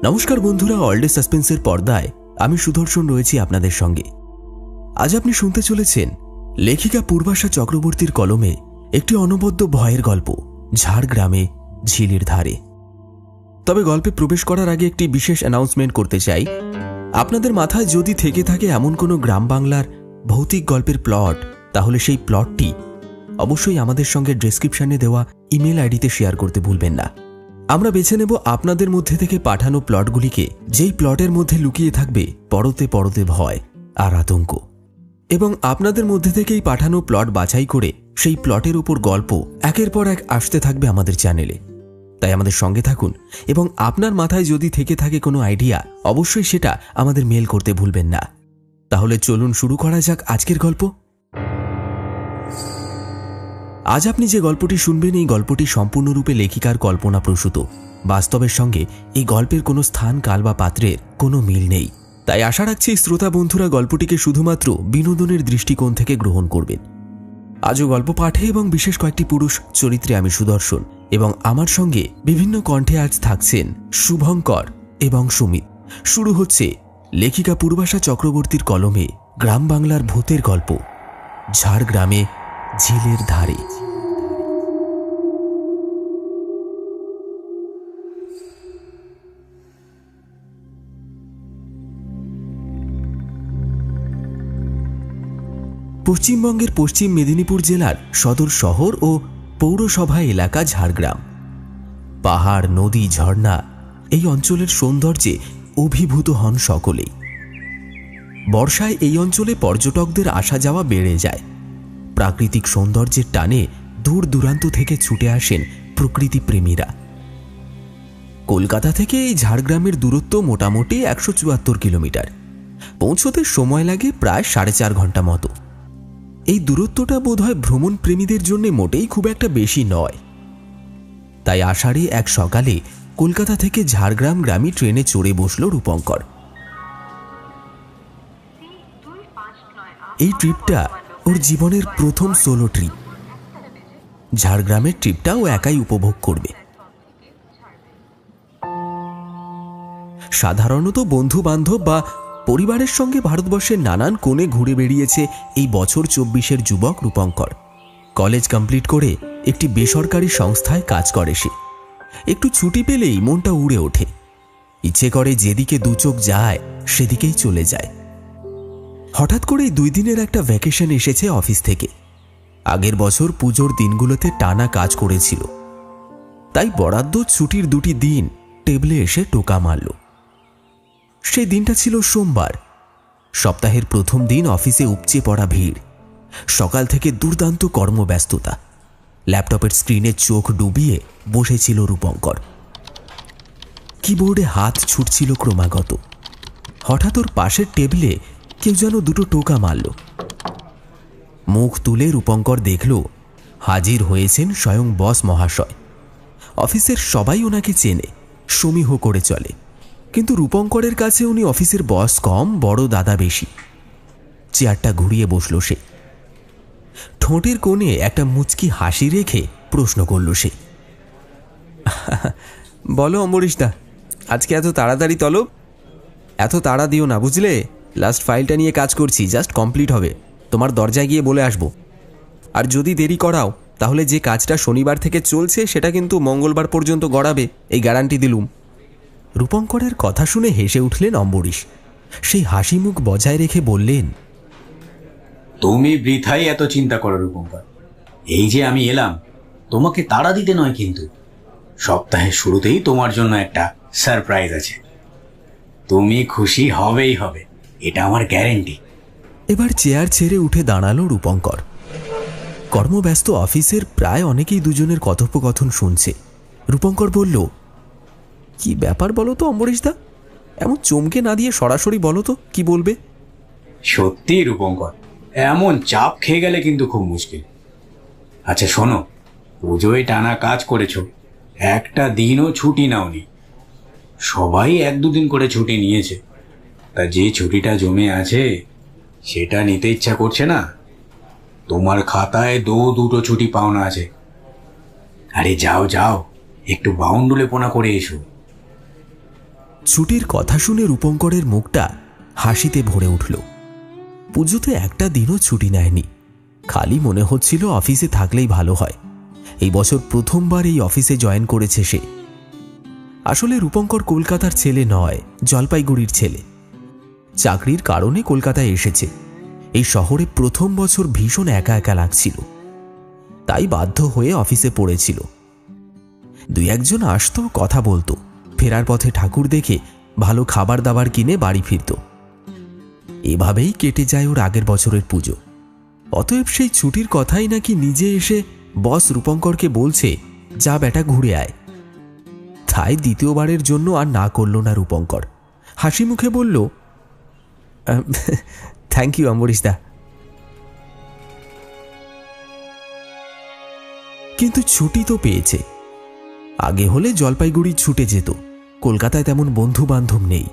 নমস্কার বন্ধুরা, all day সাসপেন্সের পর্দায় আমি সুদর্শন রয়েছি আপনাদের সঙ্গে। আজ আপনি শুনতে চলেছেন লেখিকা পূর্বাশা চক্রবর্তীর কলমে একটি অনবদ্য ভয়ের গল্প, ঝাড়গ্রামে ঝিলের ধারে। তবে গল্পে প্রবেশ করার আগে একটি বিশেষ অ্যানাউন্সমেন্ট করতে চাই। আপনাদের মাথায় যদি থেকে থাকে এমন কোনো গ্রাম বাংলার ভৌতিক গল্পের প্লট, তাহলে সেই প্লটটি অবশ্যই আমাদের সঙ্গে ডেসক্রিপশনে দেওয়া ইমেল আইডিতে শেয়ার করতে ভুলবেন না। আমরা বেছে নেব আপনাদের মধ্যে থেকে পাঠানো প্লটগুলিকে, যেই প্লটের মধ্যে লুকিয়ে থাকবে পরতে পরতে ভয় আর আতঙ্ক, এবং আপনাদের মধ্যে থেকেই পাঠানো প্লট বাছাই করে সেই প্লটের উপর গল্প একের পর এক আসতে থাকবে আমাদের চ্যানেলে। তাই আমাদের সঙ্গে থাকুন, এবং আপনার মাথায় যদি থেকে থাকে কোনো আইডিয়া, অবশ্যই সেটা আমাদের মেল করতে ভুলবেন না। তাহলে চলুন শুরু করা যাক আজকের গল্প। আজ আপনি যে গল্পটি শুনবেন, এই গল্পটি সম্পূর্ণরূপে লেখিকার কল্পনা প্রসূত। বাস্তবের সঙ্গে এই গল্পের কোনো স্থান, কাল বা পাত্রের কোনো মিল নেই। তাই আশা রাখছি শ্রোতা বন্ধুরা গল্পটিকে শুধুমাত্র বিনোদনের দৃষ্টিকোণ থেকে গ্রহণ করবেন। আজও গল্প পাঠে এবং বিশেষ কয়েকটি পুরুষ চরিত্রে আমি সুদর্শন, এবং আমার সঙ্গে বিভিন্ন কণ্ঠে আজ থাকছেন শুভঙ্কর এবং সুমিত। শুরু হচ্ছে লেখিকা পূর্বাশা চক্রবর্তীর কলমে গ্রাম বাংলার ভূতের গল্প, ঝাড়গ্রামে ঝিলের ধারে। পশ্চিমবঙ্গের পশ্চিম মেদিনীপুর জেলার সদর শহর ও পৌরসভা এলাকা ঝাড়গ্রাম। পাহাড়, নদী, ঝর্ণা, এই অঞ্চলের সৌন্দর্যে অভিভূত হন সকলেই। বর্ষায় এই অঞ্চলে পর্যটকদের আসা যাওয়া বেড়ে যায়। প্রাকৃতিক সৌন্দর্যের টানে দূর দূরান্ত থেকে ছুটে আসেন প্রকৃতি প্রেমীরা। কলকাতা থেকে এই ঝাড়গ্রামের দূরত্ব মোটামুটি 174 কিলোমিটার। পৌঁছতে সময় লাগে প্রায় 4.5 ঘন্টা মতো। এই দূরত্বটা বোধহয় ভ্রমণ প্রেমীদের জন্য মোটেই খুব একটা বেশি নয়। তাই আষাঢ়ে এক সকালে কলকাতা থেকে ঝাড়গ্রাম গ্রামী ট্রেনে চড়ে বসল রূপঙ্কর। এই ট্রিপটা ওর জীবনের প্রথম সোলো ট্রিপ। ঝাড়গ্রামের ট্রিপটা ও একাই উপভোগ করবে। সাধারণত বন্ধু বান্ধব বা পরিবারের সঙ্গে ভারতবর্ষের নানান কোণে ঘুরে বেরিয়েছে এই বছর 24-এর যুবক রূপঙ্কর। কলেজ কমপ্লিট করে একটি বেসরকারি সংস্থায় কাজ করে সে। একটু ছুটি পেলেই মনটা উড়ে ওঠে, ইচ্ছে করে যেদিকে দু চোখ যায় সেদিকেই চলে যায়। হঠাৎ করেই 2 দিনের একটা ভ্যাকেশন এসেছে অফিস থেকে। আগের বছর পুজোর দিনগুলোতে টানা কাজ করেছিল, তাই বরাদ্দ ছুটির 2টি দিন টেবিলে এসে টোকা মারল। সেই দিনটা ছিল সোমবার। সপ্তাহের প্রথম দিন অফিসে উপচে পড়া ভিড়। সকাল থেকে দুর্দান্ত কর্মব্যস্ততা। ল্যাপটপের স্ক্রিনে চোখ ডুবিয়ে বসেছিল রূপঙ্কর। কিবোর্ডে হাত ছুটছিল ক্রমাগত। হঠাৎ ওর পাশের টেবিলে কেউ যেন 2টো টোকা মারল। মুখ তুলে রূপঙ্কর দেখল হাজির হয়েছেন স্বয়ং বস মহাশয়। অফিসের সবাই ওনাকে চেনে, সমীহ করে চলে, কিন্তু রূপঙ্করের কাছে উনি অফিসের বস কম, বড় দাদা বেশি। চেয়ারটা ঘুরিয়ে বসল সে। ঠোঁটের কোণে একটা মুচকি হাসি রেখে প্রশ্ন করল সে, বলো অম্বরীশদা, আজকে এত তাড়াতাড়ি তলব? এত তাড়া দিও না বুঝলে, লাস্ট ফাইলটা নিয়ে কাজ করছি, জাস্ট কমপ্লিট হবে, তোমার দরজায় গিয়ে বলে আসবো। আর যদি দেরি করাও তাহলে যে কাজটা শনিবার থেকে চলছে সেটা কিন্তু মঙ্গলবার পর্যন্ত গড়াবে, এই গ্যারান্টি দিলুম। রূপঙ্করের কথা শুনে হেসে উঠলেন অম্বরীশ। সেই হাসি মুখ বজায় রেখে বললেন, তুমি বৃথাই এত চিন্তা করো রূপঙ্কর। এই যে আমি এলাম, তোমাকে তাড়া দিতে নয়, কিন্তু সপ্তাহের শুরুতেই তোমার জন্য একটা সারপ্রাইজ আছে। তুমি খুশি হবেই হবে, এটা আমার গ্যারেন্টি। এবার চেয়ার ছেড়ে উঠে দাঁড়ালো রূপঙ্কর। কর্মব্যস্ত অফিসের প্রায় অনেকেই দুজনের কথোপকথন শুনছে। রূপঙ্কর বলল, কি ব্যাপার বলো তো অম্বরীশদা, এমন চমকে না দিয়ে সরাসরি বলো তো কি বলবে। সত্যি রূপঙ্কর, এমন চাপ খেয়ে গেলে কিন্তু খুব মুশকিল। আচ্ছা শোনো, পুজোয় টানা কাজ করেছো, একটা দিনও ছুটি নাওনি। সবাই 1-2 দিন করে ছুটি নিয়েছে, তা যে ছুটিটা জমে আছে সেটা নিতে ইচ্ছা করছে না। তোমার খাতায় 2 ছুটি পাওনা আছে। আরে যাও যাও, একটু বাউন্ডুলে পোনা করে এসো। ছুটির কথা শুনে রূপঙ্করের মুখটা হাসিতে ভরে উঠল। পুজোতে একটা দিনও ছুটি নেয়নি, খালি মনে হচ্ছিল অফিসে থাকলেই ভালো হয়। এই বছর প্রথমবার এই অফিসে জয়েন করেছে সে। আসলে রূপঙ্কর কলকাতার ছেলে নয়, জলপাইগুড়ির ছেলে। চাকরির কারণে কলকাতায় এসেছে। এই শহরে প্রথম বছর ভীষণ একা একা লাগছিল, তাই বাধ্য হয়ে অফিসে পড়েছিল। দুই একজন আসতো, কথা বলতো, ফেরার পথে ঠাকুর দেখে ভালো খাবার দাবার কিনে বাড়ি ফিরত। এভাবেই কেটে যায় ওর আগের বছরের পুজো। অতএব সেই ছুটির কথাই নাকি নিজে এসে বস রূপঙ্করকে বলছে, যা বেটা ঘুরে আয়। তাই দ্বিতীয়বারের জন্য আর না করল না রূপঙ্কর। হাসি মুখে বলল, থ্যাংক ইউ অম্বরীশ দা। কিন্তু ছুটি তো পেয়েছে। আগে হলে জলপাইগুড়ি ছুটে যেত, কলকাতায় তেমন বন্ধু বান্ধব নেই।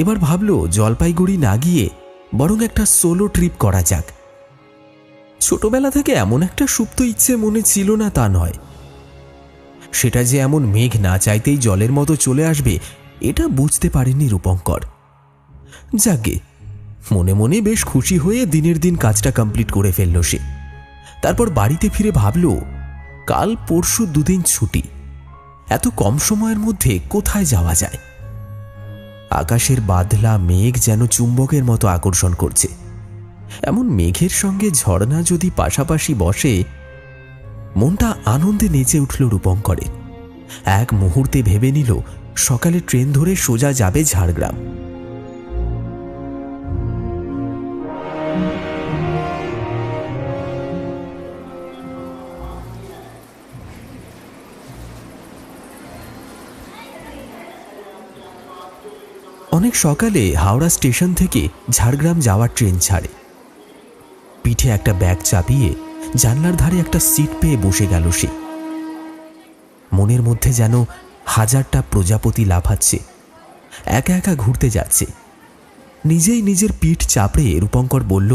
এবার ভাবল জলপাইগুড়ি না গিয়ে বরং একটা সোলো ট্রিপ করা যাক। ছোটবেলা থেকে এমন একটা সুপ্ত ইচ্ছে মনে ছিল না তা নয়, সেটা যে এমন মেঘ না চাইতেই জলের মতো চলে আসবে এটা বুঝতে পারেনি রূপঙ্কর। যাকে মনে মনে বেশ খুশি হয়ে দিনের দিন কাজটা কমপ্লিট করে ফেলল সে। তারপর বাড়িতে ফিরে ভাবল, কাল পরশু দুদিন ছুটি, এত কম সময়ের মধ্যে কোথায় যাওয়া যায়। আকাশের বাদলা মেঘ যেন চুম্বকের মতো আকর্ষণ করছে। এমন মেঘের সঙ্গে ঝর্ণা যদি পাশাপাশি বসে, মনটা আনন্দে নেচে উঠল রূপঙ্করের। এক মুহূর্তে ভেবে নিল সকালে ট্রেন ধরে সোজা যাবে ঝাড়গ্রাম। অনেক সকালে হাওড়া স্টেশন থেকে ঝাড়গ্রাম যাওয়ার ট্রেন ছাড়ে। পিঠে একটা ব্যাগ চাপিয়ে জানলার ধারে একটা সিট পেয়ে বসে গেল সে। মনের মধ্যে যেন হাজারটা প্রজাপতি লাফাচ্ছে, একা একা ঘুরতে যাচ্ছে। নিজেই নিজের পিঠ চাপড়ে রূপঙ্কর বলল,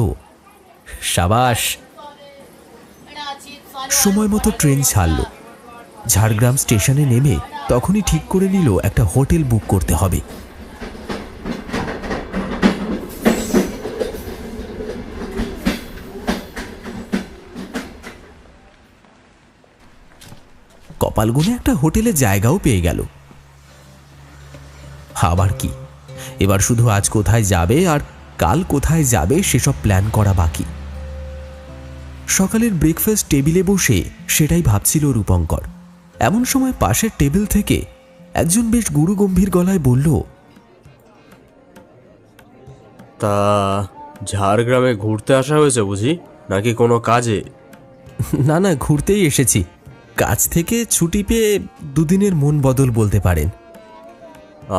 সাবাস। সময় মতো ট্রেন ছাড়ল। ঝাড়গ্রাম স্টেশনে নেমে তখনই ঠিক করে নিল একটা হোটেল বুক করতে হবে। কপাল গুনে একটা হোটেলে জায়গাও পেয়ে গেল। আবার কি, এবার শুধু আজ কোথায় যাবে আর কাল কোথায় যাবে সেসব প্ল্যান করা বাকি। সকালের ব্রেকফাস্ট টেবিলে বসে সেটাই ভাবছিল রূপঙ্কর। এমন সময় পাশের টেবিল থেকে একজন বেশ গুরুগম্ভীর গলায় বলল, তা ঝাড়গ্রামে ঘুরতে আসা হয়েছে বুঝি, নাকি কোনো কাজে? না না, ঘুরতেই এসেছি। কাজ থেকে ছুটি পেয়ে দুদিনের মন বদল বলতে পারেন।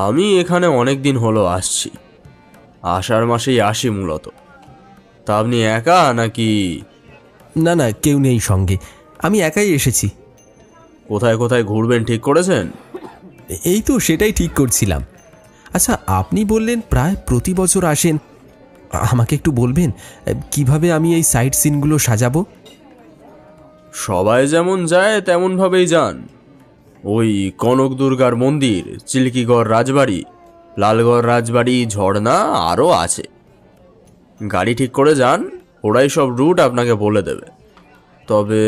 আমি এখানে অনেক দিন হলো আসছি, আষাঢ় মাসেই আসি মূলত। তা আপনি একা নাকি? না না, কেউ নেই সঙ্গে, আমি একাই এসেছি। কোথায় কোথায় ঘুরবেন ঠিক করেছেন? এই তো সেটাই ঠিক করছিলাম। আচ্ছা, আপনি বললেন প্রায় প্রতি বছর আসেন, আমাকে একটু বলবেন কিভাবে আমি এই সাইট সিনগুলো সাজাবো? সবাই যেমন যায় তেমনভাবেই যান। ওই কনক দুর্গার মন্দির, চিল্কিগড় রাজবাড়ি, লালগড় রাজবাড়ি, ঝর্ণা আরও আছে। গাড়ি ঠিক করে যান, ওরাই সব রুট আপনাকে বলে দেবে। তবে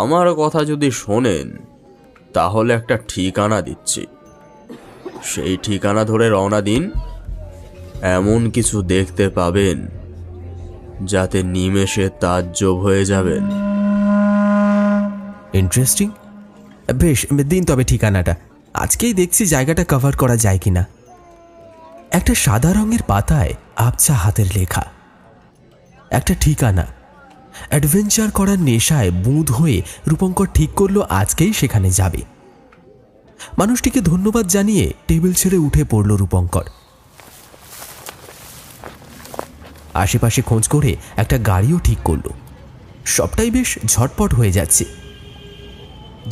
আমার কথা যদি শোনেন তাহলে একটা ঠিকানা দিচ্ছি, সেই ঠিকানা ধরে রওনা দিন। এমন কিছু দেখতে পাবেন যাতে নিমেষে তাজ্জব হয়ে যাবেন। ইন্টারেস্টিং, বেশ দিন তবে ঠিকানাটা। আজকেই দেখছি জায়গাটা কভার করা যায় কিনা। একটা সাদা রঙের পাতায় আবছা হাতের লেখা, একটা ঠিকানা। অ্যাডভেঞ্চার করার নেশায় বুঁদ হয়ে রূপঙ্কর ঠিক করলো আজকেই সেখানে যাবে। মানুষটিকে ধন্যবাদ জানিয়ে টেবিল ছেড়ে উঠে পড়ল রূপঙ্কর। আশেপাশে খোঁজ করে একটা গাড়িও ঠিক করল। সবটাই বেশ ঝটপট হয়ে যাচ্ছে।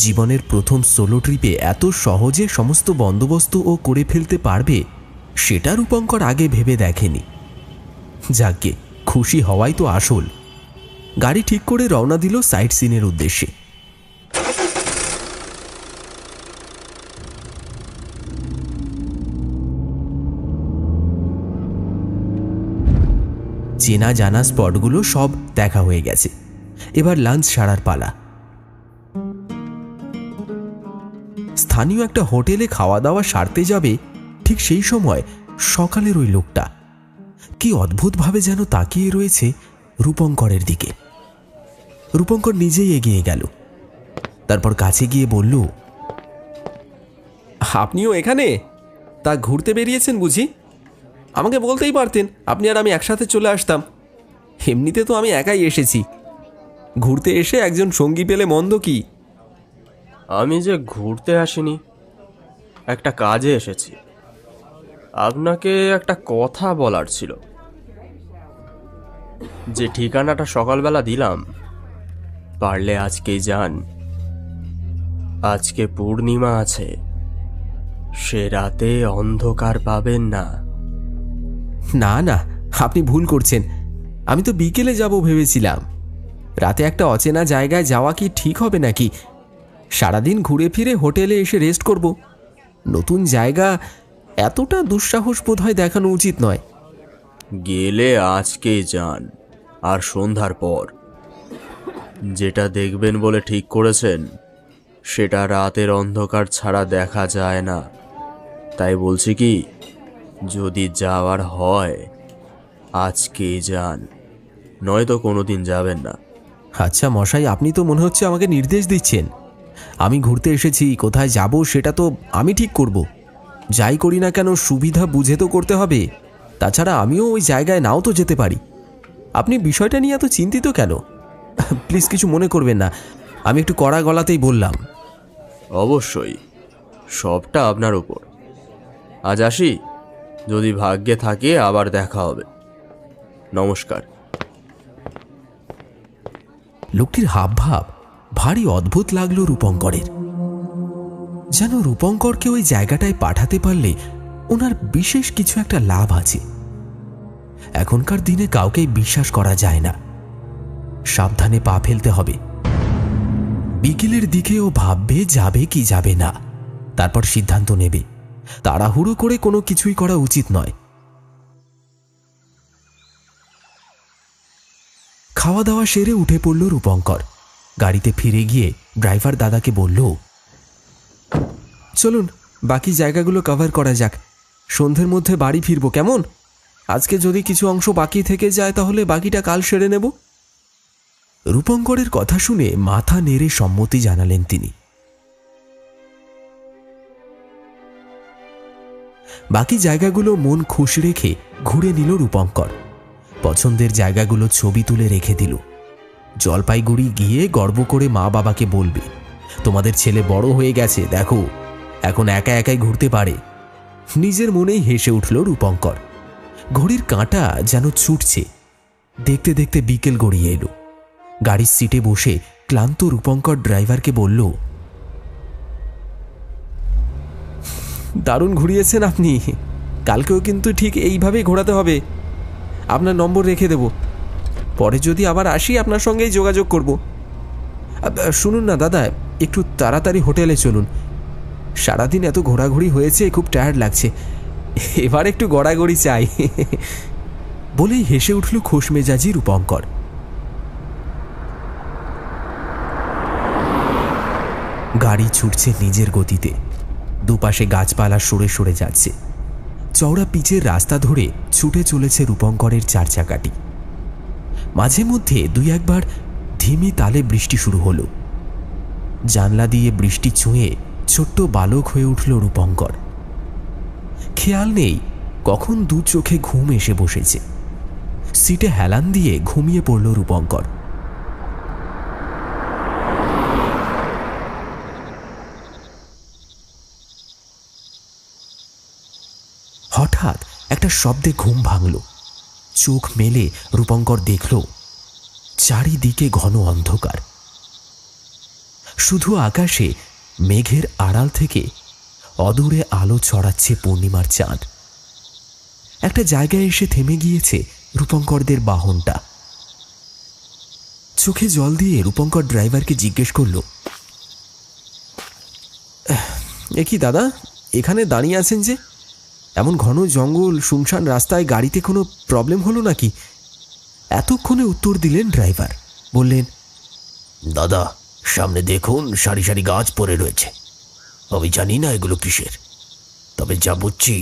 জীবনের প্রথম সোলো ট্রিপে এত সহজে সমস্ত বন্দোবস্ত ও করে ফেলতে পারবে সেটা রূপঙ্কর আগে ভেবে দেখেনি। যাকে খুশি হওয়াই তো আসল। গাড়ি ঠিক করে রওনা দিল সাইট সিনের উদ্দেশ্যে। চেনা জানা স্পটগুলো সব দেখা হয়ে গেছে। এবার লাঞ্চ সারার পালা। স্থানীয় একটা হোটেলে খাওয়া দাওয়া সারতে যাবে, ঠিক সেই সময় সকালের ওই লোকটা কি অদ্ভুতভাবে যেন তাকিয়ে রয়েছে রূপঙ্করের দিকে। রূপঙ্কর নিজেই এগিয়ে গেল, তারপর কাছে গিয়ে বলল, আপনিও এখানে? তা ঘুরতে বেরিয়েছেন বুঝি? আমাকে বলতেই পারতেন, আপনি আর আমি একসাথে চলে আসতাম। এমনিতে তো আমি একাই এসেছি, ঘুরতে এসে একজন সঙ্গী পেলে মন্দ কি? আমি যে ঘুরতে আসিনি, একটা কাজে এসেছি। আপনাকে একটা কথা বলার ছিল। যে ঠিকানাটা সকালবেলা দিলাম, পারলে আজকেই যান। আজকে পূর্ণিমা আছে, সে রাতে অন্ধকার পাবেন না। না না, আপনি ভুল করছেন। আমি তো বিকেলে যাব ভেবেছিলাম। রাতে একটা অচেনা জায়গায় যাওয়া কি ঠিক হবে নাকি? সারাদিন ঘুরে ফিরে হোটেলে এসে রেস্ট করব। নতুন জায়গা, এতটা দুঃসাহস বোধহয় দেখানো উচিত নয়। গেলে আজকেই যান, আর সন্ধ্যার পর। যেটা দেখবেন বলে ঠিক করেছেন, সেটা রাতের অন্ধকার ছাড়া দেখা যায় না। তাই বলছি কি, যদি যাওয়ার হয় আজকেই যান, নয়তো কোনোদিন যাবেন না। আচ্ছা মশাই, আপনি তো মনে হচ্ছে আমাকে নির্দেশ দিচ্ছেন। আমি ঘুরতে এসেছি, কোথায় যাব সেটা তো আমি ঠিক করব। যাই করি না কেন সুবিধা বুঝে তো করতে হবে। তাছাড়া আমিও ওই জায়গায় নাও তো যেতে পারি। আপনি বিষয়টা নিয়ে এত চিন্তিত কেন? প্লিজ কিছু মনে করবেন না, আমি একটু কড়া গলাতেই বললাম। অবশ্যই, সবটা আপনার উপর। আজ আসি, যদি ভাগ্যে থাকে আবার দেখা হবে। নমস্কার। লোকটির হাবভাব ভারী অদ্ভুত লাগলো রূপঙ্করের। যেন রূপঙ্করকে ওই জায়গাটায় পাঠাতে পারলে ওনার বিশেষ কিছু একটা লাভ আছে। এখনকার দিনে কাউকেই বিশ্বাস করা যায় না, সাবধানে পা ফেলতে হবে। বিকেলের দিকে ও ভাববে যাবে কি যাবে না, তারপর সিদ্ধান্ত নেবে। তাড়াহুড়ো করে কোনো কিছুই করা উচিত নয়। খাওয়া দাওয়া সেরে উঠে পড়ল রূপঙ্কর। গাড়িতে ফিরে গিয়ে ড্রাইভার দাদাকে বলল, চলুন বাকি জায়গাগুলো কভার করা যাক। সন্ধ্যের মধ্যে বাড়ি ফিরবো, কেমন? আজকে যদি কিছু অংশ বাকি থেকে যায় তাহলে বাকিটা কাল সেরে নেব। রূপঙ্করের কথা শুনে মাথা নেড়ে সম্মতি জানালেন তিনি। বাকি জায়গাগুলো মন খুশি রেখে ঘুরে নিল রূপঙ্কর। পছন্দের জায়গাগুলো ছবি তুলে রেখে দিল। জলপাইগুড়ি গিয়ে গর্ব করে মা বাবাকে বলবে, তোমাদের ছেলে বড় হয়ে গেছে, দেখো এখন একা একাই ঘুরতে পারে। নিজের মনেই হেসে উঠল রূপঙ্কর। ঘড়ির কাঁটা যেন ছুটছে। দেখতে দেখতে বিকেল গড়িয়ে এলো। গাড়ির সিটে বসে ক্লান্ত রূপঙ্কর ড্রাইভারকে বলল, দারুণ ঘুরিয়েছেন আপনি। কালকেও কিন্তু ঠিক এইভাবেই ঘোরাতে হবে। আপনার নম্বর রেখে দেব, পরে যদি আবার আসি আপনার সঙ্গেই যোগাযোগ করব। শুনুন না দাদা, একটু তাড়াতাড়ি হোটেলে চলুন। সারাদিন এত ঘোরাঘুরি হয়েছে, খুব টায়ার্ড লাগছে। এবার একটু গড়াগড়ি চাই। বলেই হেসে উঠল খোশ মেজাজি রূপঙ্কর। গাড়ি ছুটছে নিজের গতিতে। দুপাশে গাছপালা সরে সরে যাচ্ছে। চওড়া পিচের রাস্তা ধরে ছুটে চলেছে রূপঙ্করের চার চাকাটি। মাঝে মধ্যে দুই একবার ধিমি তালে বৃষ্টি শুরু হলো। জানলা দিয়ে বৃষ্টি ছুঁয়ে ছোট্ট বালক হয়ে উঠল রূপঙ্কর। খেয়াল নেই কখন দু চোখে ঘুম এসে বসেছে। সিটে হেলান দিয়ে ঘুমিয়ে পড়ল রূপঙ্কর। হঠাৎ একটা শব্দে ঘুম ভাঙল। চোখ মেলে রূপঙ্কর দেখল চারিদিকে ঘন অন্ধকার। শুধু আকাশে মেঘের আড়াল থেকে অদূরে আলো ছড়াচ্ছে পূর্ণিমার চাঁদ। একটা জায়গায় এসে থেমে গিয়েছে রূপঙ্করদের বাহনটা। চোখে জল দিয়ে রূপঙ্কর ড্রাইভারকে জিজ্ঞেস করল, এ কি দাদা, এখানে দাঁড়িয়ে আছেন যে? এমন ঘন জঙ্গল, শুনশান রাস্তায় গাড়িতে কোনো প্রবলেম হলো নাকি? এতক্ষণে উত্তর দিলেন ড্রাইভার। বললেন, দাদা, সামনে দেখুন সারি সারি গাছ পড়ে রয়েছে। আমি জানি না এগুলো কিসের, তবে যা বুঝছি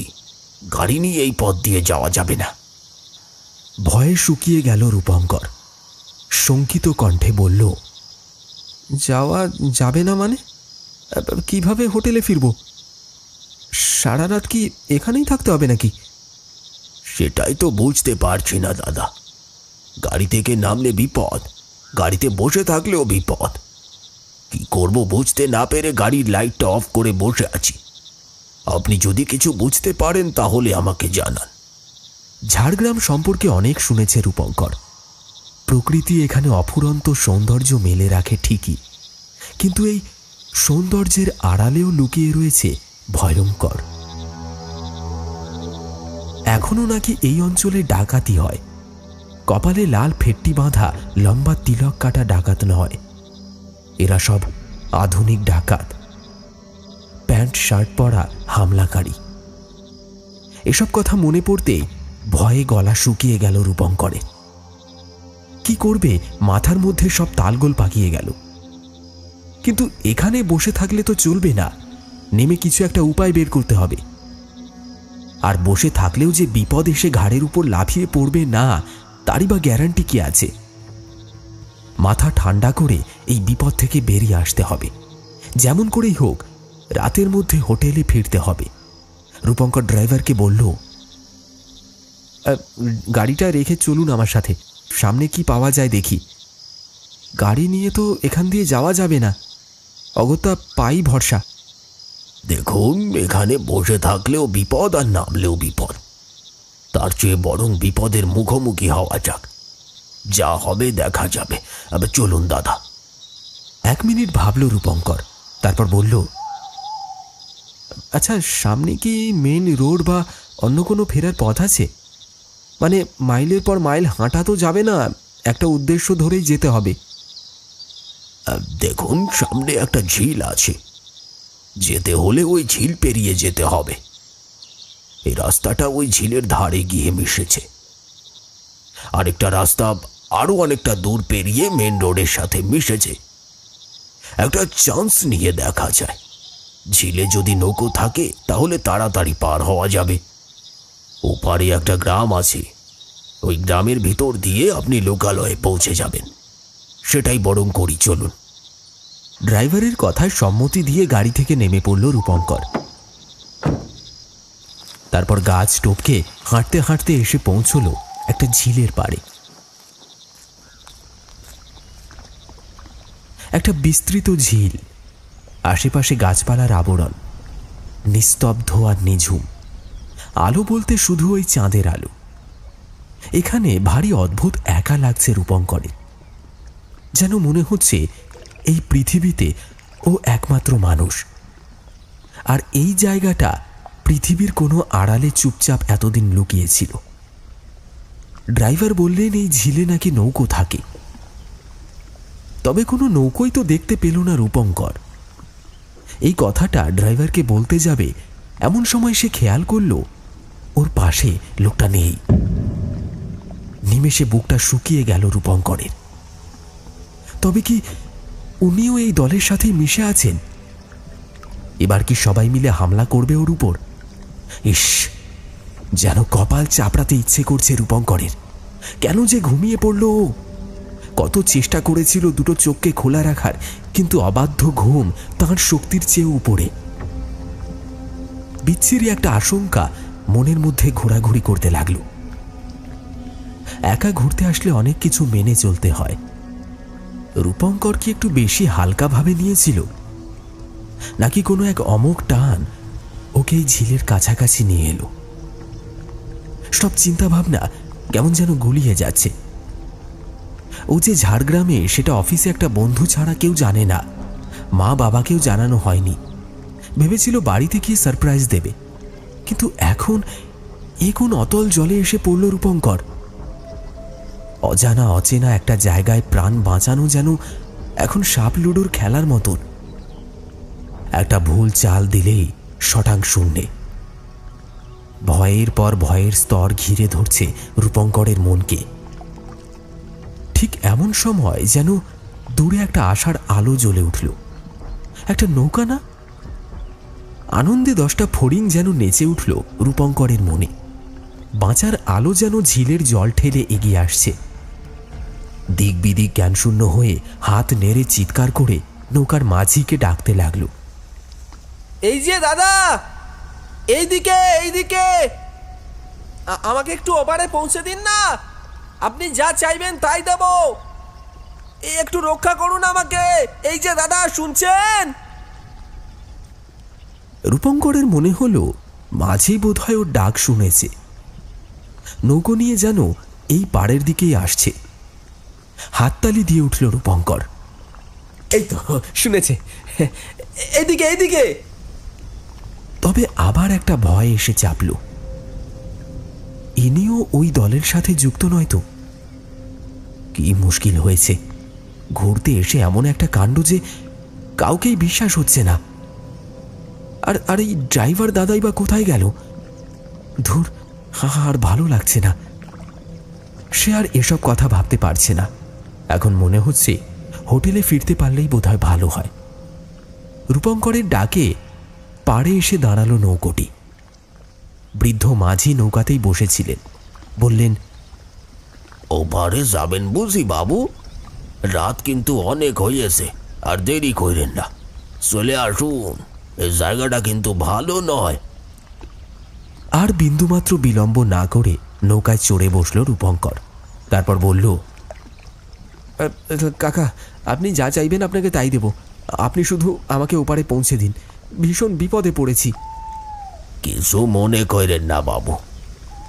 গাড়ি নিয়ে এই পথ দিয়ে যাওয়া যাবে না। ভয়ে শুকিয়ে গেল রূপঙ্কর। শঙ্কিত কণ্ঠে বলল, যাওয়া যাবে না মানে? কিভাবে হোটেলে ফিরব? সারা রাত কি এখানেই থাকতে হবে নাকি? সেটাই তো বুঝতে পারছি না দাদা। গাড়ি থেকে নামলে বিপদ, গাড়িতে বসে থাকলেও বিপদ। কি করব বুঝতে না পেরে গাড়ির লাইটটা অফ করে বসে আছি। আপনি যদি কিছু বুঝতে পারেন তাহলে আমাকে জানান। ঝাড়গ্রাম সম্পর্কে অনেক শুনেছে রূপঙ্কর। প্রকৃতি এখানে অফুরন্ত সৌন্দর্য মেলে রাখে ঠিকই, কিন্তু এই সৌন্দর্যের আড়ালেও লুকিয়ে রয়েছে ভয়ঙ্কর। এখনো নাকি এই অঞ্চলে ডাকাতি হয়। কপালে লাল ফেট্টি বাঁধা লম্বা তিলক কাটা ডাকাত নয়, এরা সব আধুনিক ডাকাত, প্যান্ট শার্ট পরা হামলাকারী। এসব কথা মনে পড়তে ভয়ে গলা শুকিয়ে গেল রূপঙ্করের। কি করবে, মাথার মধ্যে সব তালগোল পাকিয়ে গেল। কিন্তু এখানে বসে থাকলে তো চলবে না, নেমে কিছু একটা উপায় বের করতে হবে। আর বসে থাকলেও যে বিপদ এসে ঘাড়ের উপর লাফিয়ে পড়বে না, তারই বা গ্যারান্টি কি আছে? মাথা ঠান্ডা করে এই বিপদ থেকে বেরিয়ে আসতে হবে। যেমন করেই হোক রাতের মধ্যে হোটেলে ফিরতে হবে। রূপঙ্কর ড্রাইভারকে বলল, গাড়িটা রেখে চলুন আমার সাথে, সামনে কি পাওয়া যায় দেখি। গাড়ি নিয়ে তো এখান দিয়ে যাওয়া যাবে না, অগত্যা পাই ভরসা। দেখুন, এখানে বসে থাকলেও বিপদ আর নামলেও বিপদ। তার চেয়ে বরং বিপদের মুখোমুখি হওয়া যাক, যা হবে দেখা যাবে। আবার চলুন দাদা। 1 মিনিট ভাবল রূপঙ্কর, তারপর বলল, আচ্ছা সামনে কি মেন রোড বা অন্য কোনো ফেরার পথ আছে? মানে মাইলের পর মাইল হাঁটা তো যাবে না, একটা উদ্দেশ্য ধরেই যেতে হবে। দেখুন, সামনে একটা ঝিল আছে, যেতে হলে ওই ঝিল পেরিয়ে যেতে হবে। এই রাস্তাটা ওই ঝিলের ধারে গিয়ে মিশেছে। আরেকটা রাস্তা আরো অনেকটা দূর পেরিয়ে মেন রোডের সাথে মিশেছে। একটা চান্স নিয়ে দেখা যায়, ঝিলে যদি নৌকো থাকে তাহলে তাড়াতাড়ি পার হওয়া যাবে। ওপারে একটা গ্রাম আছে, ওই গ্রামের ভিতর দিয়ে আপনি লোকালয়ে পৌঁছে যাবেন। সেটাই বরং করি, চলুন। ড্রাইভারের কথায় সম্মতি দিয়ে গাড়ি থেকে নেমে পড়ল রূপঙ্কর। তারপর গাছ টপকে হাঁটতে হাঁটতে এসে পৌঁছল একটা ঝিলের পাড়ে। একটা বিস্তৃত ঝিল, আশেপাশে গাছপালার আবরণ, নিস্তব্ধ আর নিঝুম। আলো বলতে শুধু ওই চাঁদের আলো। এখানে ভারী অদ্ভুত একা লাগছে রূপঙ্করের। যেন মনে হচ্ছে এই পৃথিবীতে ও একমাত্র মানুষ, আর এই জায়গাটা পৃথিবীর কোনো আড়ালে চুপচাপ এতদিন লুকিয়েছিল। ড্রাইভার বললেন এই ঝিলে নাকি নৌকো থাকে, তবে কোনো নৌকোই তো দেখতে পেল না রূপঙ্কর। এই কথাটা ড্রাইভারকে বলতে যাবে এমন সময় সে খেয়াল করল ওর পাশে লোকটা নেই। নিমেষে বুকটা শুকিয়ে গেল রূপঙ্করের। তবে কি উনিও এই দলের সাথে মিশে আছেন? এবার কি সবাই মিলে হামলা করবে ওর উপর? ইস, যেন কপাল চাপড়াতে ইচ্ছে করছে রূপঙ্করের। কেন যে ঘুমিয়ে পড়ল ও? কত চেষ্টা করেছিল দুটো চোখকে খোলা রাখার, কিন্তু অবাধ্য ঘুম তাঁর শক্তির চেয়ে উপরে। বিচ্ছিরি একটা আশঙ্কা মনের মধ্যে ঘোরাঘুরি করতে লাগলো। একা ঘুরতে আসলে অনেক কিছু মেনে চলতে হয়। রূপঙ্কর কি একটু বেশি হালকাভাবে নিয়েছিল, নাকি কোনো এক অমোঘ টান ওকে এই ঝিলের কাছাকাছি নিয়ে এলো? সব চিন্তা ভাবনা কেমন যেন গুলিয়ে যাচ্ছে। ও যে ঝাড়গ্রামে, সেটা অফিসে একটা বন্ধু ছাড়া কেউ জানে না, মা বাবাকেও জানানো হয়নি। ভেবেছিল বাড়িতে গিয়ে সারপ্রাইজ দেবে, কিন্তু এখন এ কোন অতল জলে এসে পড়ল রূপঙ্কর। অজানা অচেনা একটা জায়গায় প্রাণ বাঁচানো যেন এখন সাপ লুডোর খেলার মতন। একটা ভুল চাল দিলেই শটাং শূন্যে। ভয়ের পর ভয়ের স্তর ঘিরে ধরছে রূপঙ্করের মনকে। ঠিক এমন সময় যেন দূরে একটা আশার আলো জ্বলে উঠল। একটা নৌকা না? আনন্দে 10টা ফড়িং যেন নেচে উঠল রূপঙ্করের মনে। বাঁচার আলো যেন ঝিলের জল ঠেলে এগিয়ে আসছে। দিক বিদিক জ্ঞানশূন্য হয়ে হাত নেড়ে চিৎকার করে নৌকার মাঝিকে ডাকতে লাগলো, এই যে দাদা, এইদিকে এইদিকে, আমাকে একটু ওপারে পৌঁছে দিন না। আপনি যা চাইবেন তাই দেব, একটু রক্ষা করুন আমাকে। এই যে দাদা, শুনছেন? রূপঙ্করের মনে হলো মাঝি বোধহয় ওর ডাক শুনেছে। নৌকো নিয়ে যেন এই পাড়ের দিকেই আসছে। হাততালি দিয়ে উঠল রূপঙ্কর। এই তো শুনেছে, এইদিকে এইদিকে। তবে আবার একটা ভয় এসে চাপল। ইনিও ওই দলের সাথে যুক্ত নয় তো? কি মুশকিল হয়েছে, ঘুরতে এসে এমন একটা কাণ্ড যে কাউকেই বিশ্বাস হচ্ছে না। আর আর এই ড্রাইভার দাদাই বা কোথায় গেল? ধুর, আর ভালো লাগছে না। সে আর এসব কথা ভাবতে পারছে না। এখন মনে হচ্ছে হোটেলে ফিরতে পারলেই বোধহয় ভালো হয়। রূপঙ্করের ডাকে পাড়ে এসে দাঁড়ালো নৌকোটি। বৃদ্ধ মাঝি নৌকাতেই বসেছিলেন। বললেন, ওপারে যাবেন বুঝি বাবু? রাত কিন্তু অনেক হয়েছে, আর দেরি করেন না, চলে আসুন। এই জায়গাটা কিন্তু ভালো নয়। আর বিন্দুমাত্র বিলম্ব না করে নৌকায় চড়ে বসল রূপঙ্কর। তারপর বলল, কাকা, আপনি যা চাইবেন আপনাকে তাই দেব। আপনি শুধু আমাকে ওপারে পৌঁছে দিন, ভীষণ বিপদে পড়েছি। কিছু মনে করেন না বাবু,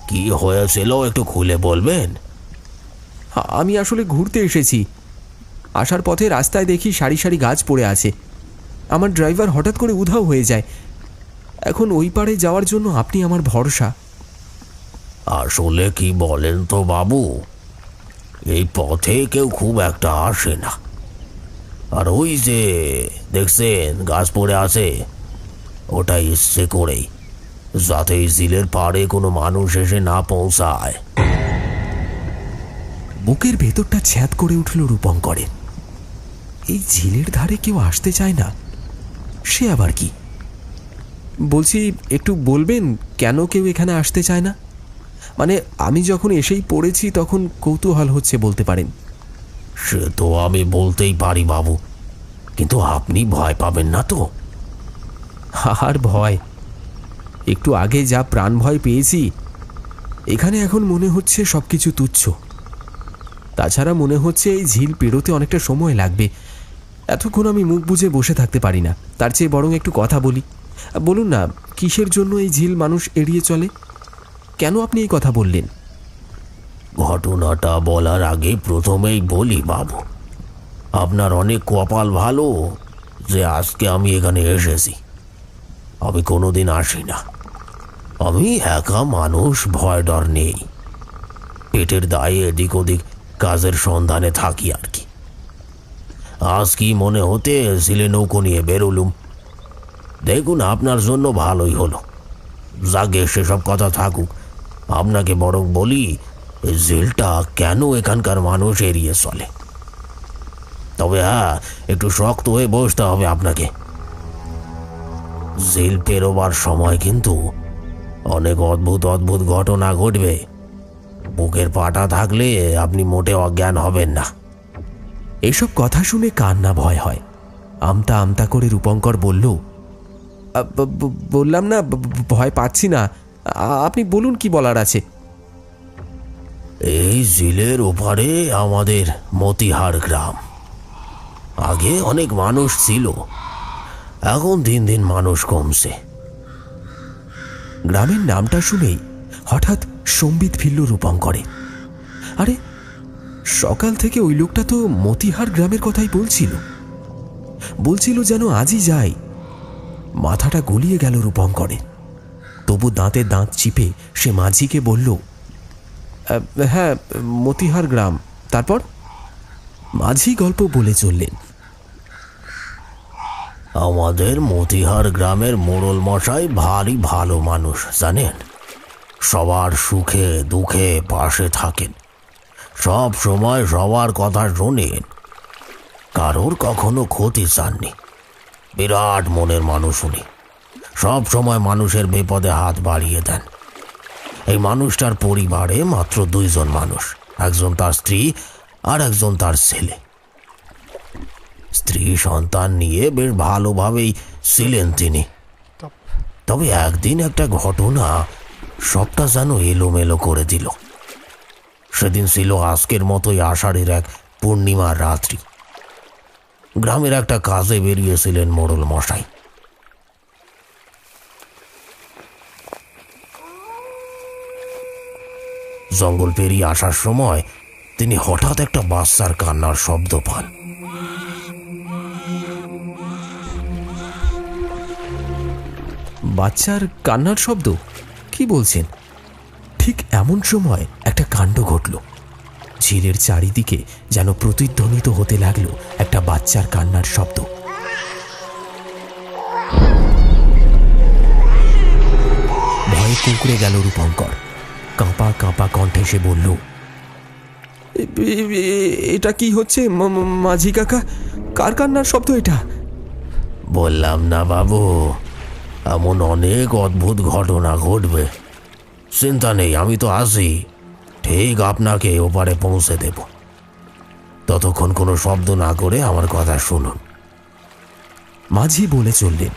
কি হয়েছিল একটু খুলে বলবেন? আমি আসলে ঘুরতে এসেছি। আসার পথে রাস্তায় দেখি সারি সারি গাছ পড়ে আছে। আমার ড্রাইভার হঠাৎ করে উধাও হয়ে যায়। এখন ওই পাড়ে যাওয়ার জন্য আপনি আমার ভরসা। আসলে কি বলেন তো বাবু, এই পথে কেউ খুব একটা আসে না। আর ওই যে দেখছেন গাছ পড়ে আছে, ওটা ইচ্ছে করেই, যাতে এই ঝিলের পাড়ে কোনো মানুষ এসে না পৌঁছায়। বুকের ভেতরটা ছ্যাদ করে উঠল রূপঙ্করের। এই ঝিলের ধারে কেউ আসতে চায় না, সে আবার কি? বলছি, একটু বলবেন কেন কেউ এখানে আসতে চায় না? মানে আমি যখন এসেই পড়েছি তখন কৌতূহল হচ্ছে, বলতে পারেন। সে তো আমি বলতেই পারি বাবু, কিন্তু আপনি ভয় পাবেন না তো? আর ভয়? একটু আগে যা প্রাণ ভয় পেয়েছি, এখানে এখন মনে হচ্ছে সব কিছু তুচ্ছ। তাছাড়া মনে হচ্ছে এই ঝিল পেরোতে অনেকটা সময় লাগবে। এতক্ষণ আমি মুখ বুজে বসে থাকতে পারি না। তার চেয়ে বরং একটু কথা বলি। বলুন না, কিসের জন্য এই ঝিল মানুষ এড়িয়ে চলে? কেন আপনি এই কথা বললেন? ঘটনাটা বলার আগে প্রথমেই বলি বাবু, আপনার অনেক কপাল ভালো যে আজকে আমি এখানে এসেছি। আমি কোনোদিন আসি না। আমি একা মানুষ, ভয় ডর নেই। পেটের দায়ে এদিক ওদিক কাজের সন্ধানে থাকি আর কি। আজ কি মনে হতে ঝিলে নৌকো নিয়ে বেরোলুম। দেখুন, আপনার জন্য ভালোই হলো। যাকে সেসব কথা থাকুক, আপনাকে বরং বলি এই ঝিলটা কেন এখানকার মানুষ এড়িয়ে চলে। তবে হ্যাঁ, একটু শক্ত হয়ে বসতে হবে আপনাকে। ঝিল পেরোবার সময় কিন্তু অনেক অদ্ভুত অদ্ভুত ঘটনা ঘটবে। বুকের পাটা থাকলে আপনি মোটে অজ্ঞান হবেন না। এসব কথা শুনে কান্না ভয় হয়। আমতা আমতা করে রূপঙ্কর বলল, বললাম না ভয় পাচ্ছি না। আপনি বলুন কি বলার আছে। এই ঝিলের ওপারে আমাদের মতিহার গ্রাম। আগে অনেক মানুষ ছিল, এখন দিন দিন মানুষ কমছে। গ্রামের নামটা শুনেই হঠাৎ সম্বিত ফিরল রূপঙ্করে। আরে, সকাল থেকে ওই লোকটা তো মতিহার গ্রামের কথাই বলছিল যেন আজই যাই। মাথাটা গলিয়ে গেল রূপঙ্করে। তবু দাঁতে দাঁত চিপে সে মাঝিকে বলল, হ্যাঁ, মতিহার গ্রাম। তারপর? মাঝি গল্প বলে চললেন। আমাদের মতিহার গ্রামের মোড়ল মশাই ভারী ভালো মানুষ, জানেন। সবার সুখে দুঃখে পাশে থাকেন। সব সময় সবার কথা শোনেন, কারোর কখনো ক্ষতি চাননি। বিরাট মনের মানুষ উনি, সব সময় মানুষের বিপদে হাত বাড়িয়ে দেন। এই মানুষটার পরিবারে মাত্র 2 জন মানুষ, একজন তার স্ত্রী আর একজন তার ছেলে। স্ত্রী সন্তান নিয়ে বেশ ভালোভাবেই ছিলেন তিনি। তবে একদিন একটা ঘটনা সবটা যেন এলোমেলো করে দিল। সেদিন ছিল আজকের মতোই আষাঢ়ের এক পূর্ণিমার রাত্রি। গ্রামের একটা কাজে বেরিয়েছিলেন মোড়ল মশাই। জঙ্গল পেরিয়ে আসার সময় তিনি হঠাৎ একটা বাচ্চার কান্নার শব্দ পান। বাচ্চার কান্নার শব্দ? কি বলছেন? ঠিক এমন সময় একটা কাণ্ড ঘটল। ঝিলের চারিদিকে যেন প্রতিধ্বনিত হতে লাগলো একটা বাচ্চার কান্নার শব্দ। ভয়ে কুঁকড়ে গেল রূপঙ্কর। কাঁপা কাঁপা কণ্ঠে সে বলল, এটা কি হচ্ছে মাঝি কাকা? কার কান্নার শব্দ এটা? বললাম না বাবু, এমন অনেক অদ্ভুত ঘটনা ঘটবে। চিন্তা নেই, আমি তো আছি, ঠিক আপনাকে ওপারে পৌঁছে দেব। ততক্ষণ কোনো শব্দ না করে আমার কথা শুনুন। মাঝি বলে চললেন।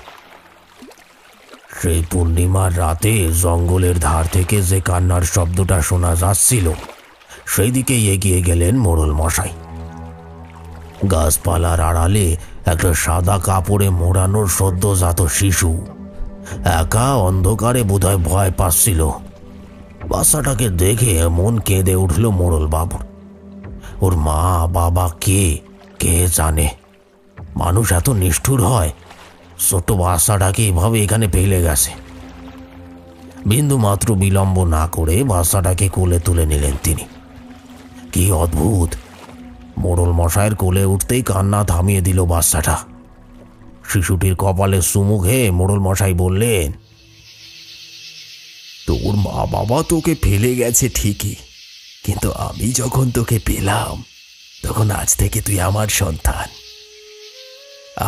সেই পূর্ণিমার রাতে জঙ্গলের ধার থেকে যে কান্নার শব্দটা শোনা যাচ্ছিল, সেই দিকেই এগিয়ে গেলেন মোড়ল মশাই। গাছপালার আড়ালে একটা সাদা কাপড়ে মোড়ানো সদ্যজাত শিশু একা অন্ধকারে বোধহয় ভয় পাচ্ছিল। বাচ্চাটাকে দেখে মন কেঁদে উঠল মোড়ল বাবুর। ওর মা বাবা কে জানে? মানুষ এত নিষ্ঠুর হয়? ছোট্ট বাচ্চাটাকে এভাবে এখানে ফেলে গেছে। বিন্দু মাত্র বিলম্ব না করে বাচ্চাটাকে কোলে তুলে নিলেন তিনি। কি অদ্ভুত! মোড়ল মশাইয়ের কোলে উঠতেই কান্না থামিয়ে দিল বাচ্চাটা। শিশুটির কপালে চুমু খেয়ে মোড়ল মশাই বললেন, তোর মা বাবা তোকে ফেলে গেছে ঠিকই, কিন্তু আমি যখন তোকে পেলাম তখন আজ থেকে তুই আমার সন্তান।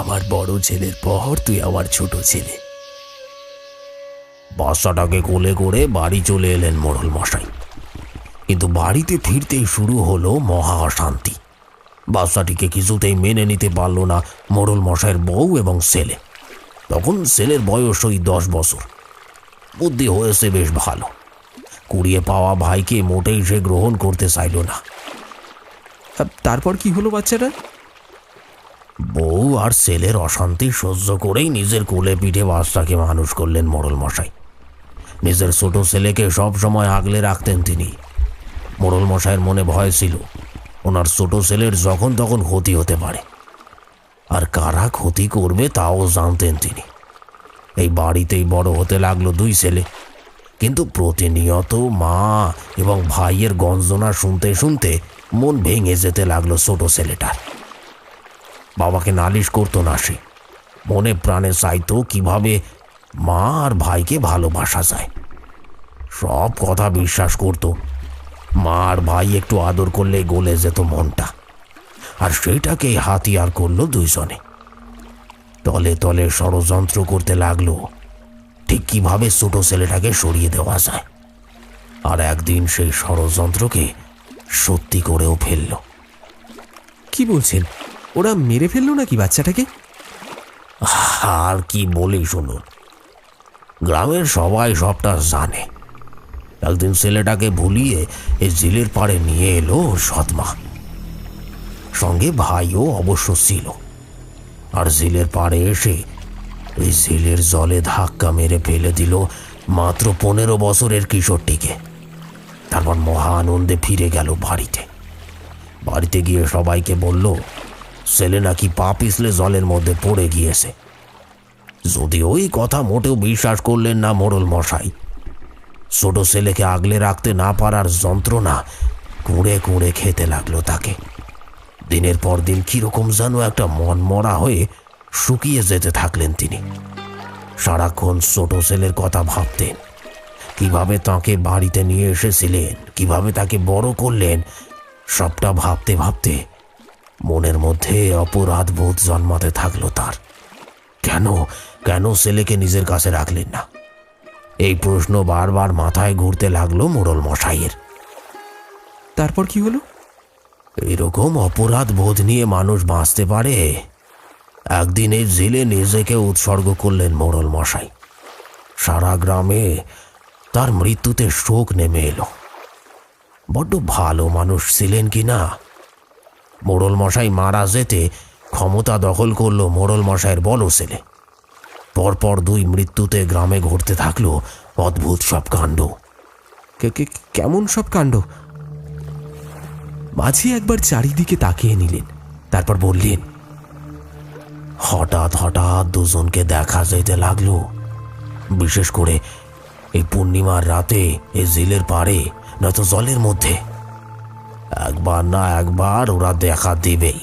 আমার বড় ছেলের পর তুই আমার ছোট ছেলে। বাচ্চাটাকে কোলে করে বাড়ি চলে এলেন মোড়ল মশাই। কিন্তু বাড়িতে ফিরতেই শুরু হলো মহা অশান্তি। বাচ্চাটিকে কিছুতেই মেনে নিতে পারল না মোড়ল মশাইয়ের বউ এবং ছেলে। তখন ছেলের বয়স ওই 10 বছর। বুদ্ধি হয়েছে বেশ ভালো। কুড়িয়ে পাওয়া ভাইকে মোটেই সে গ্রহণ করতে চাইল না। তারপর কি হলো বাচ্চাটা? বউ আর ছেলের অশান্তি সহ্য করেই নিজের কোলে পিঠে বাচ্চাকে মানুষ করলেন মোড়ল মশাই। নিজের ছোট ছেলেকে সব সময় আগলে রাখতেন তিনি। মোড়ল মশাইয়ের মনে ভয় ছিল ওনার ছোট ছেলের যখন তখন ক্ষতি হতে পারে, আর কারা ক্ষতি করবে তাও জানতেন তিনি। এই বাড়িতেই বড় হতে লাগলো 2 ছেলে, কিন্তু প্রতিনিয়ত মা এবং ভাইয়ের গঞ্জনা শুনতে শুনতে মন ভেঙে যেতে লাগলো ছোট ছেলেটার। বাবাকে নালিশ করতো না সে, মনে প্রাণে চাইতো কিভাবে মা আর ভাইকে ভালোবাসা যায়। সব কথা বিশ্বাস করত। মা আর ভাই একটু আদর করলে গলে যেত মনটা, আর সেইটাকেই হাতিয়ার করলো 2 জনে। তলে তলে ষড়যন্ত্র করতে লাগলো ঠিক কিভাবে ছোট ছেলেটাকে সরিয়ে দেওয়া যায়। আর একদিন সেই ষড়যন্ত্রকে সত্যি করেও ফেলল। কি বলছেন? ওরা মেরে ফেললো নাকি বাচ্চাটাকে? আর কি বলি শুনুন, গ্রামের সবাই সবটা জানে। একদিন ছেলেটাকে ভুলিয়ে এই ঝিলের পাড়ে নিয়ে এলো ওর সৎমা। সঙ্গে ভাইও অবশ্য ছিল। আর ঝিলের পাড়ে এসে এই ঝিলের জলে ধাক্কা মেরে ফেলে দিল মাত্র 15 বছরের কিশোরটিকে। তারপর মহা আনন্দে ফিরে গেল বাড়িতে। বাড়িতে গিয়ে সবাইকে বলল ছেলে নাকি পা পিছলে জলের মধ্যে পড়ে গিয়েছে। যদি ওই কথা মোটেও বিশ্বাস করলেন না মোড়ল মশাই। ছোট ছেলেকে আগলে রাখতে না পারার যন্ত্রণা কুঁড়ে কুঁড়ে খেতে লাগলো তাকে। দিনের পর দিন কিরকম যেন একটা মন মরা হয়ে শুকিয়ে যেতে থাকলেন তিনি। সারাক্ষণ ছোট ছেলের কথা ভাবতেন, কিভাবে তাকে বাড়িতে নিয়ে এসেছিলেন, কিভাবে তাকে বড় করলেন, সবটা ভাবতে ভাবতে মনের মধ্যে অপরাধ বোধ জন্মাতে থাকলো তার। কেন কেন ছেলেকে নিজের কাছে রাখলেন না, এই প্রশ্ন বারবার মাথায় ঘুরতে লাগলো মোড়ল মশাইয়ের। তারপর কি হলো? এরকম অপরাধ বোধ নিয়ে মানুষ বাঁচতে পারে? একদিন এই জেলে নিজেকে উৎসর্গ করলেন মোড়ল মশাই। সারা গ্রামে তার মৃত্যুতে শোক নেমে এলো। বড্ড ভালো মানুষ ছিলেন কি না। মোড়ল মশাই মারা যেতে ক্ষমতা দখল করলো মোড়ল মশাইয়ের বড় ছেলে। পরপর 2 মৃত্যুতে গ্রামে ঘটতে থাকলো অদ্ভুত সব কাণ্ড। কেমন সব কাণ্ড? মাঝি একবার চারিদিকে তাকিয়ে নিলেন, তারপর বললেন, হঠাৎ হঠাৎ দুজনকে দেখা যেতে লাগলো। বিশেষ করে এই পূর্ণিমার রাতে এই জেলের পাড়ে নয়তো জলের মধ্যে একবার না একবার ওরা দেখা দেবেই।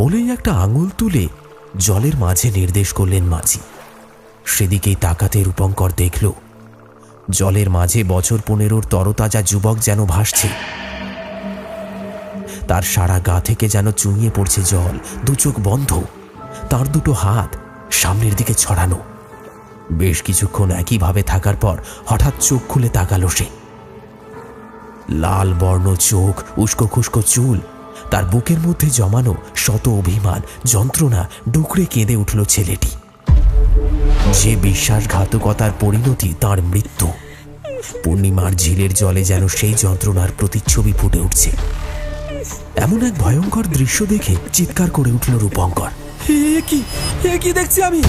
বলেই একটা আঙুল তুলে জলের মাঝে নির্দেশ করলেন মাঝি। সেদিকেই তাকাতে রূপঙ্কর দেখল জলের মাঝে বছর 15 তরতাজা যুবক যেন ভাসছে। তার সারা গা থেকে যেন চুইয়ে পড়ছে জল, 2 চোখ বন্ধ, তার 2টো হাত সামনের দিকে ছড়ানো। বেশ কিছুক্ষণ একইভাবে থাকার পর হঠাৎ চোখ খুলে তাকালো সে। লাল বর্ণ চোখ, উস্কো খুস্কো চুল, তার বুকের মধ্যে জমানো শত অভিমান যন্ত্রণা ডুকরে কেঁদে উঠল ছেলেটি। যে বিশ্বাসঘাতকতার পরিণতি তার মৃত্যু, পূর্ণিমার ঝিলের জলে যেন সেই যন্ত্রণার প্রতিচ্ছবি ফুটে উঠছে। এমন এক ভয়ঙ্কর দৃশ্য দেখে চিৎকার করে উঠল রূপঙ্কর। কি দেখছি আমি?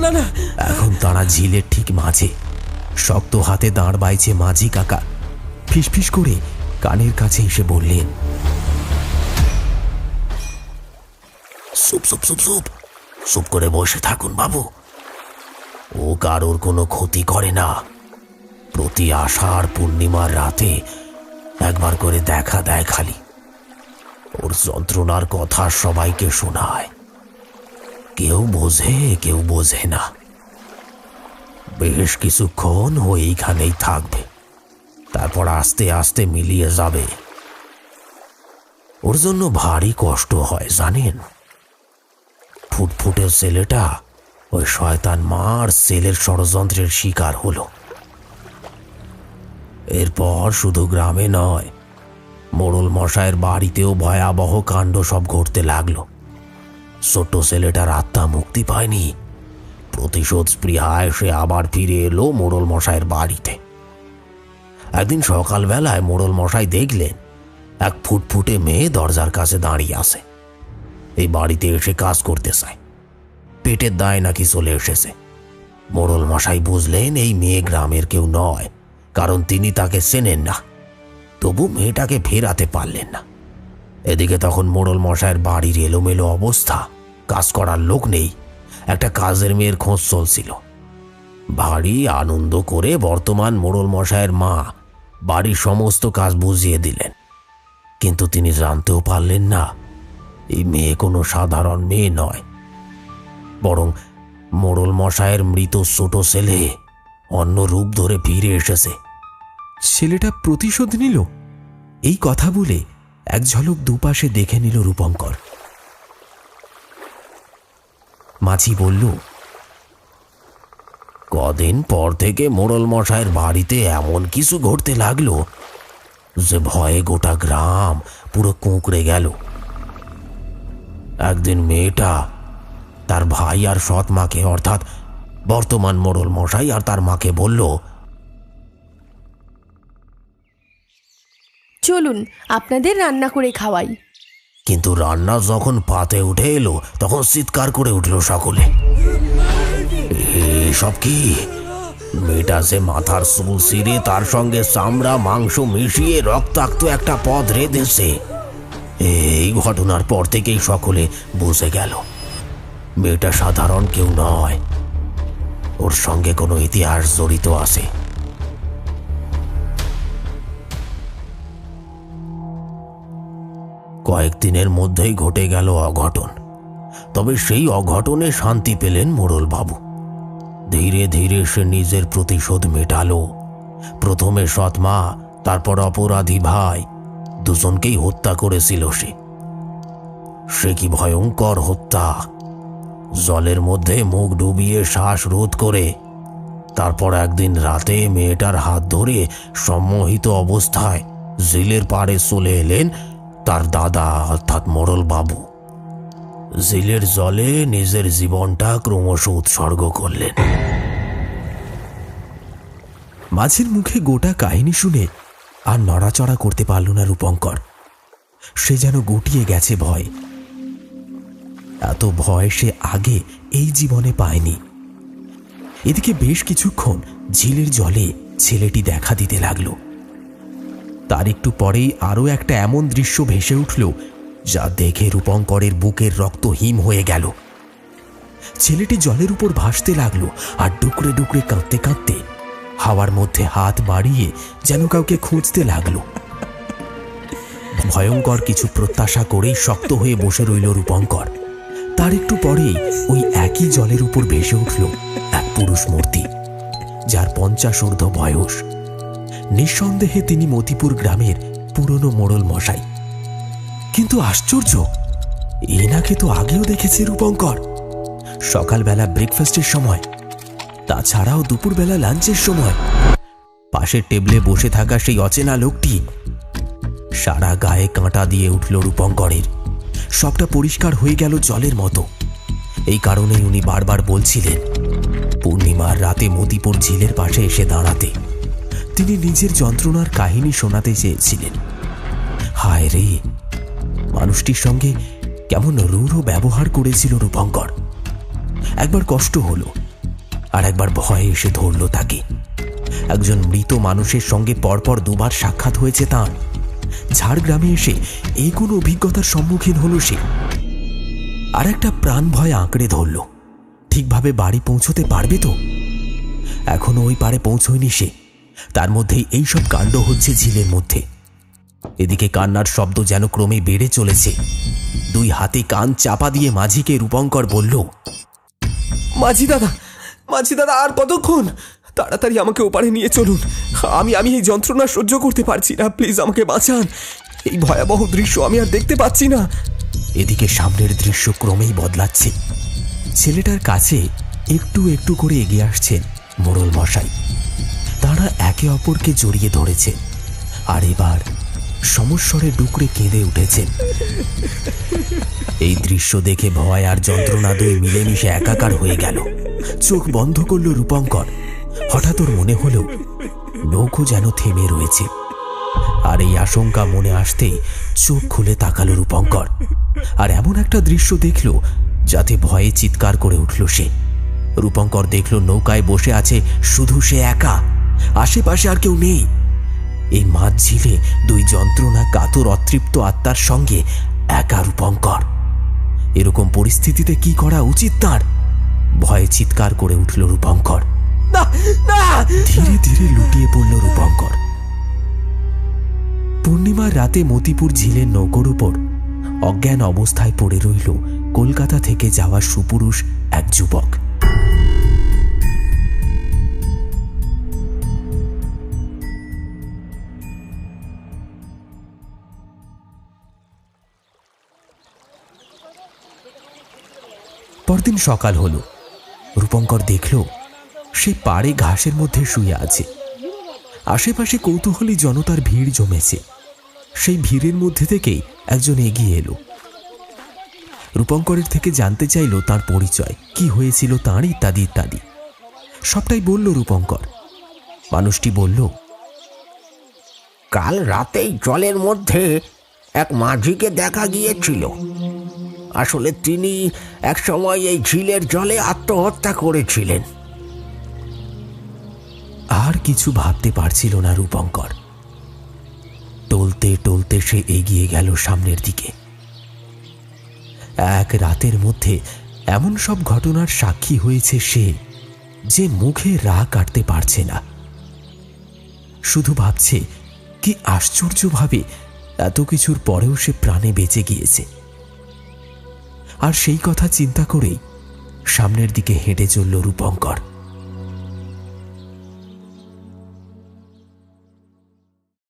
না না! এখন তারা ঝিলের ঠিক মাঝে, শক্ত হাতে দাঁড় বাইছে মাঝি কাকা। ফিসফিস করে কানের কাছে এসে বললেন, চুপ চুপ চুপ চুপ চুপ করে বসে থাকুন বাবু। ও কারোর কোনো ক্ষতি করে না। প্রতি আষাঢ় পূর্ণিমার রাতে একবার করে দেখা দেয় খালি। ওর যন্ত্রণার কথা সবাইকে শোনায়। কেউ বোঝে কেউ বোঝে না। বেশ কিছুক্ষণ ও এইখানেই থাকবে, তারপর আস্তে আস্তে মিলিয়ে যাবে। ওর জন্য ভারী কষ্ট হয় জানেন। ফুটফুটে ছেলেটা ওই শয়তান মার ছেলের ষড়যন্ত্রের শিকার হলো। এরপর শুধু গ্রামে নয়, মোড়ল মশাইয়ের বাড়িতেও ভয়াবহ কাণ্ড সব ঘটতে লাগলো। ছোট্ট ছেলেটার আত্মা মুক্তি পায়নি। প্রতিশোধ স্পৃহায় সে আবার ফিরে এলো মোড়ল মশাইয়ের বাড়িতে। একদিন সকালবেলায় মোড়ল মশাই দেখলেন এক ফুটফুটে মেয়ে দরজার কাছে দাঁড়িয়ে আছে। এই বাড়িতে এসে কাজ করতে চায়, পেটের দায় নাকি চলে এসেছে। মোড়ল মশাই বুঝলেন এই মেয়ে গ্রামের কেউ নয়, কারণ তিনি তাকে চেনেন না। তবু মেয়েটাকে ফেরাতে পারলেন না। এদিকে তখন মোড়ল মশাইয়ের বাড়ির এলোমেলো অবস্থা, কাজ করার লোক নেই। একটা কাজের মেয়ের খোঁজ চলছিল। ভারী আনন্দ করে বর্তমান মোড়ল মশাইয়ের মা বাড়ির সমস্ত কাজ বুঝিয়ে দিলেন। কিন্তু তিনি জানতেও পারলেন না এই মেয়ে কোনো সাধারণ মেয়ে নয়, বরং মোড়ল মশাইয়ের মৃত ছোট ছেলে অন্য রূপ ধরে ফিরে এসেছে। ছেলেটা প্রতিশোধ নিল। এই কথা বলে এক ঝলক দুপাশে দেখে নিল রূপঙ্কর। মাঝি বলল, কদিন পর থেকে মোড়ল মশাইয়ের বাড়িতে এমন কিছু ঘটতে লাগলো যে ভয়ে গোটা গ্রাম পুরো কুঁকড়ে গেল। একদিন মেয়েটা তার ভাই আর সৎ মাকে, অর্থাৎ বর্তমান মোড়ল মশাই আর তার মাকে বলল, চলুন আপনাদের রান্না করে খাওয়াই। কিন্তু রান্না যখন পাতে উঠে এলো তখন চিৎকার করে উঠল সকলে, এসব কি? মেয়েটা যে মাথার চুল ছিঁড়ে তার সঙ্গে চামড়া মাংস মিশিয়ে রক্তাক্ত একটা পদ রেঁধেছে। এই ঘটনার পর থেকেই সকলে বুঝে গেল মেয়েটা সাধারণ কেউ নয়, ওর সঙ্গে কোনো ইতিহাস জড়িত আছে। কয়েকদিনের মধ্যেই ঘটে গেল অঘটন। তবে সেই অঘটনে শান্তি পেলেন মোড়ল বাবু। ধীরে ধীরে সে নিজের প্রতিশোধ মেটালো। প্রথমে সৎ মা, তারপর অপরাধী ভাই, দুজনকেই হত্যা করেছিল সে। সে কি ভয়ঙ্কর হত্যা! জলের মধ্যে মুখ ডুবিয়ে শ্বাস রোধ করে তারপর একদিন রাতে মেয়েটার হাত ধরে সম্মোহিত অবস্থায় ঝিলের পাড়ে চলে এলেন তার দাদা অর্থাৎ মোড়ল বাবু। ঝিলের জলে নিজের জীবনটা ক্রমশ উৎসর্গ করলেন। মাঝির মুখে গোটা কাহিনী শুনে আর নড়াচড়া করতে পারল না রূপঙ্কর। সে যেন গুটিয়ে গেছে ভয়। এত ভয় সে আগে এই জীবনে পায়নি। এদিকে বেশ কিছুক্ষণ ঝিলের জলে ছেলেটি দেখা দিতে লাগলো। তার একটু পরেই আরও একটা এমন দৃশ্য ভেসে উঠল যা দেখে রূপঙ্করের বুকের রক্ত হিম হয়ে গেল। ছেলেটি জলের উপর ভাসতে লাগলো আর ডুকরে ডুকরে কাঁদতে কাঁদতে হাওয়ার মধ্যে হাত বাড়িয়ে যেন কাউকে খুঁজতে লাগলো। ভয়ঙ্কর কিছু প্রত্যাশা করেই শক্ত হয়ে বসে রইল রূপঙ্কর। তার একটু পরেই ওই একই জলের উপর ভেসে উঠল এক পুরুষ মূর্তি, যার 50 ঊর্ধ্ব বয়স। নিঃসন্দেহে তিনি মতিপুর গ্রামের পুরনো মোড়ল মশাই। কিন্তু আশ্চর্য, এনাকে তো আগেও দেখেছে রূপঙ্কর, সকালবেলা ব্রেকফাস্টের সময়, তাছাড়াও দুপুরবেলা লাঞ্চের সময়। পাশের টেবিলে বসে থাকা সেই অচেনা লোকটি। সারা গায়ে কাঁটা দিয়ে উঠল রূপঙ্করের। সবটা পরিষ্কার হয়ে গেল জলের মতো। এই কারণেই উনি বারবার বলছিলেন পূর্ণিমার রাতে মতিপুর ঝিলের পাশে এসে দাঁড়াতে। তিনি নিজের যন্ত্রণার কাহিনী শোনাতে চেয়েছিলেন। হায় রে, মানুষটির সঙ্গে কেমন রূঢ় ব্যবহার করেছিল রূপঙ্কর। একবার কষ্ট হলো, আর একবার ভয় এসে ধরল তাকে। একজন মৃত মানুষের সঙ্গে পরপর দুবার সাক্ষাৎ হয়েছে তাঁর। ঝাড়গ্রামে এসে এই কোন অভিজ্ঞতার সম্মুখীন হলো সে। আর একটা প্রাণ ভয় আঁকড়ে ধরল, ঠিকভাবে বাড়ি পৌঁছতে পারবে তো? এখনো ওই পারে পৌঁছয়নি সে, তার মধ্যেই এইসব কাণ্ড হচ্ছে ঝিলের মধ্যে। এদিকে কান্নার শব্দ যেন ক্রমে বেড়ে চলেছে। দুই হাতে কান চাপা দিয়ে মাঝিকে রূপঙ্কর বলল, মাঝি দাদা, আর কতক্ষণ? তাড়াতাড়ি আমাকে ওপারে নিয়ে চলুন। আমি এই যন্ত্রণা সহ্য করতে পারছি না, প্লিজ আমাকে বাঁচান। এই ভয়াবহ দৃশ্য আমি আর দেখতে পাচ্ছি না। এদিকে সামনের দৃশ্য ক্রমেই বদলাচ্ছে। ছেলেটার কাছে একটু একটু করে এগিয়ে আসছেন মোড়ল মশাই। তারা একে অপরকে জড়িয়ে ধরেছে, আর এবার সমস্বরে ডুকরে কেঁদে উঠেছেন। এই দৃশ্য দেখে ভয় আর যন্ত্রণা দুই মিলেমিশে একাকার হয়ে গেল। চোখ বন্ধ করল রূপঙ্কর। হঠাৎ ওর মনে হলো নৌকো যেন থেমে রয়েছে। আর এই আশঙ্কা মনে আসতেই চোখ খুলে তাকালো রূপঙ্কর, আর এমন একটা দৃশ্য দেখল যাতে ভয়ে চিৎকার করে উঠল সে। রূপঙ্কর দেখল নৌকায় বসে আছে শুধু সে একা, আশেপাশে আর কেউ নেই। এই মাঝ ঝিলে দুই যন্ত্রণা কাতর অতৃপ্ত আত্মার সঙ্গে একা রূপঙ্কর। এরকম পরিস্থিতিতে কি করা উচিত তার? ভয়ে চিৎকার করে উঠল রূপঙ্কর। ধীরে ধীরে লুটিয়ে পড়ল রূপঙ্কর। পূর্ণিমার রাতে মতিপুর ঝিলের নৌকোর উপর অজ্ঞান অবস্থায় পড়ে রইল কলকাতা থেকে যাওয়া সুপুরুষ এক যুবক। পরদিন সকাল হলো। রূপঙ্কর দেখল সে পাড়ে ঘাসের মধ্যে শুয়ে আছে। আশেপাশে কৌতূহলী জনতার ভিড় জমেছে। সেই ভিড়ের মধ্যে থেকেই একজন এগিয়ে এলো। রূপঙ্করের থেকে জানতে চাইল তার পরিচয়, কি হয়েছিল তাঁর, ইত্যাদি ইত্যাদি। সবটাই বলল রূপঙ্কর। মানুষটি বলল, কাল রাতেই জলের মধ্যে এক মাঝিকে দেখা গিয়েছিল। আসলে তিনি এক সময় এই ঝিলের জলে আত্মহত্যা করেছিলেন। আর কিছু ভাবতে পারছিল না রূপঙ্কর। টলতে টলতে সে এগিয়ে গেল সামনের দিকে। এক রাতের মধ্যে এমন সব ঘটনার সাক্ষী হয়েছে সে, যে মুখে রাগ কাটতে পারছে না। শুধু ভাবছে কি আশ্চর্যভাবে এত কিছুর পরেও সে প্রাণে বেঁচে গিয়েছে। আর সেই কথা চিন্তা করেই সামনের দিকে হেঁটে চলল রূপঙ্কর।